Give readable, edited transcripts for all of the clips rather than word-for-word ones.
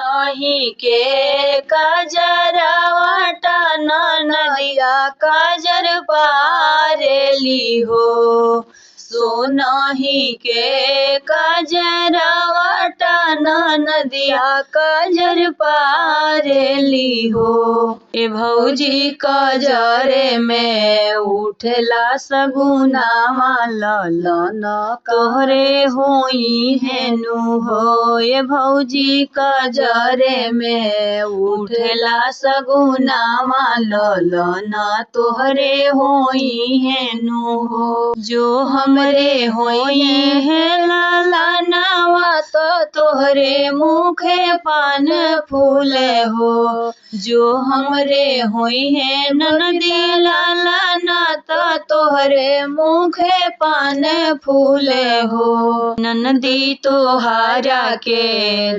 नहीं के काजरवाट नदिया काजर पारेली हो। सोनही के काजरवाट नदिया काजर पारेली हो। ए भौजी काजरे में उठला सगुनावा ललन तोहरे होई हेनु हो। ए भौजी काजरे में उठला सगुनावा ललन तोहरे होई हेनु हो। जो हमरे होई है ललनावा तो तोहरे मुखे पान फूल हो। जो हमरे होई है ननदी ललना तो तोहरे मुखे पान फूल हो। ननदी तोहारा के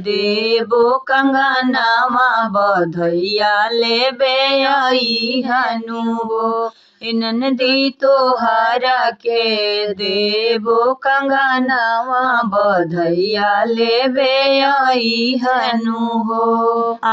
देबो कंगनावा बधैया लेबे आई हनु हो। ननदी तोहारा के देबो कंगनावा बधैया लेबे आई हनु हो।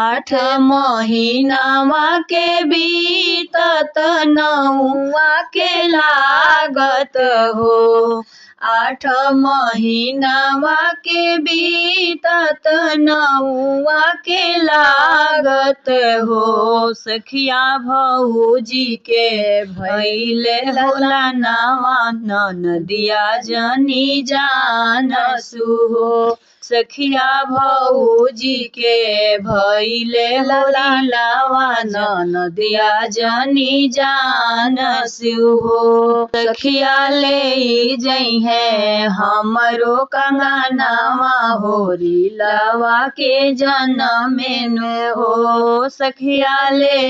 8 महीनावा के बीतत नौवा के लागत हो। 8 महीनावा के बीतत नौवा के लागत हो। सखिया भौजी के भैले होला नावा ननदिया जनी जानसु हो। सखिया भौजी के भैले होला लावा ननदिया जनी जानसु हो। सखिया ले जइहे हमरो कंगनावा होरी लावा के जनमेनु हो। सखिया ले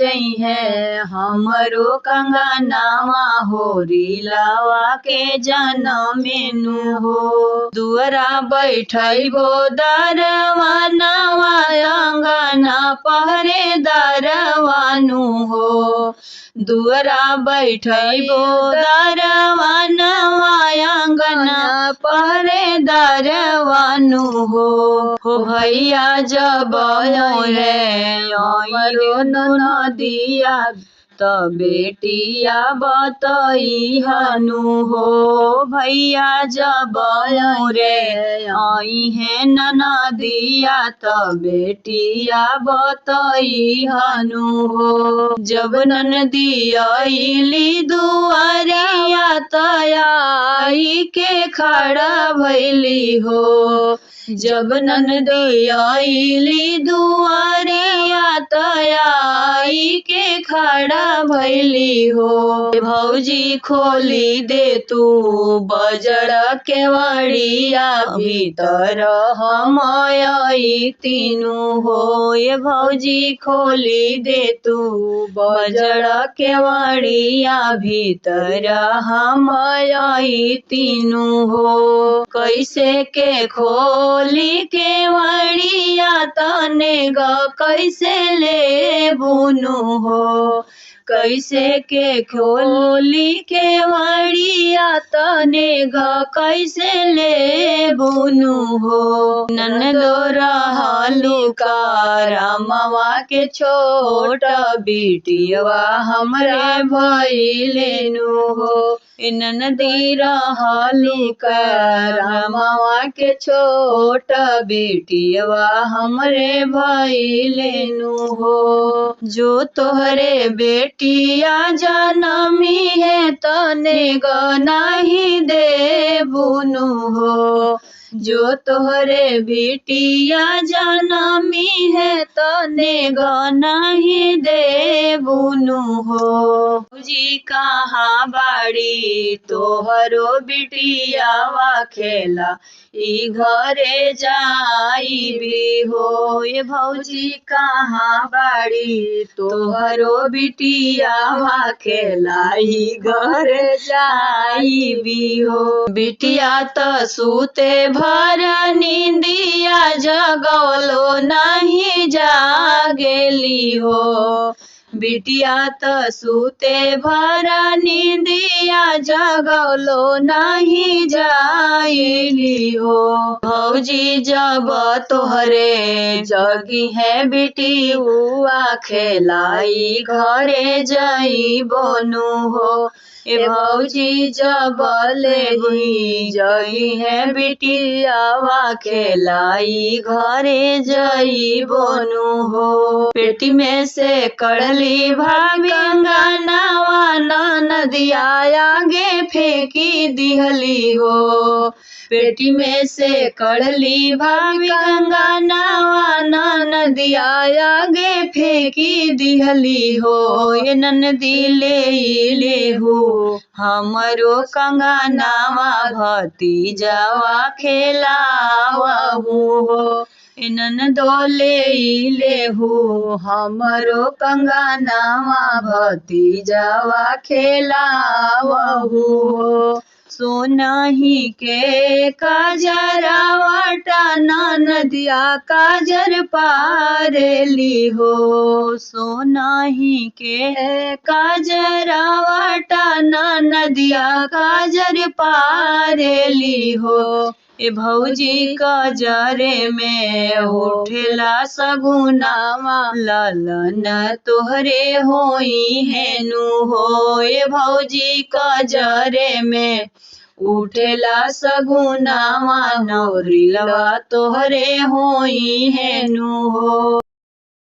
जइहे हमरो कंगनावा होरी लावा के जनमेनु हो। दुअरा बैठैबो दरवानवा अंगना पहरे दरवानु हो। दुअरा बैठैबो दरवानवा अंगना पहरे दरवानु हो। भैया जब रे आइयो नदिया त बेटिया बतई हनु हो। भैया जब रे आई है ननदिया त बेटिया बतई हनु हो। जब ननदी आइली दुआरिया त आई के खड़ा भैली हो। जब ननदी आइली दुआरिया त आई के खड़ा भैली हो। भौजी खोली दे तू बजड़ के वड़िया भीतर हम आई तीनू हो। ये भौजी खोली दे तू बजड़ के वड़िया भीतर हम आई तीनू हो। कैसे के खोली के वड़िया तने ग कैसे ले बुनु हो। कैसे के खोली के वड़िया तने ग कैसे ले बुनु हो। ननदो रहलू का रामवा के छोट बिटिया हमरे भइलेनु हो। ननदी रहलू का रामवा के छोट बेटिया हमरे भइलेनु हो। जो तोहरे बेटिया जनमी है तने ग नाही देबुनु हो। जो तोहरे बेटिया जनमी है तने ग नाही देबुनु हो। जी कहाँ बाड़ी तोहरो बिटिया वा खेला ई घरे जाई भी हो। ये भौजी कहाँ बाड़ी तोहरो बिटिया वा खेला ई घरे जाई भी हो। बिटिया त सूते भर नींदिया जगलो नहीं जागेली हो। बिटिया त सुते भरा नींदिया जगौलो नहीं जाइली हो। भौजी जब तोहरे जगी है बेटी हुआ खेलाई घरे जई बोनु हो। ए भौजी जब लेगी जई है बिटियावा खेलाई घरे जई बोनु हो। पेटी में से कड़ली भाभी गंगानावा नदिया आगे फेंकी दिहली हो। पेटी में से कड़ली भाभी गंगानावा नदिया आगे फेंकी दिहली हो। ये ननदी ले हो हमरो कंगनावा भतीजावा खेलावहु हो। ननदो ले हो हमरो कंगनावा भतीजावा खेलावहु हो। सोनाही के काजरावा नदिया काजर पारेली हो। सोनाही के काजरावा नदिया काजर पारेली हो। ए भौजी काजरे में उठेला सगुनावा ललन तोहरे होई हेनु हो। ए भौजी काजरे में उठेला सगुनावा नौरिलवा तोहरे होई हेनु हो।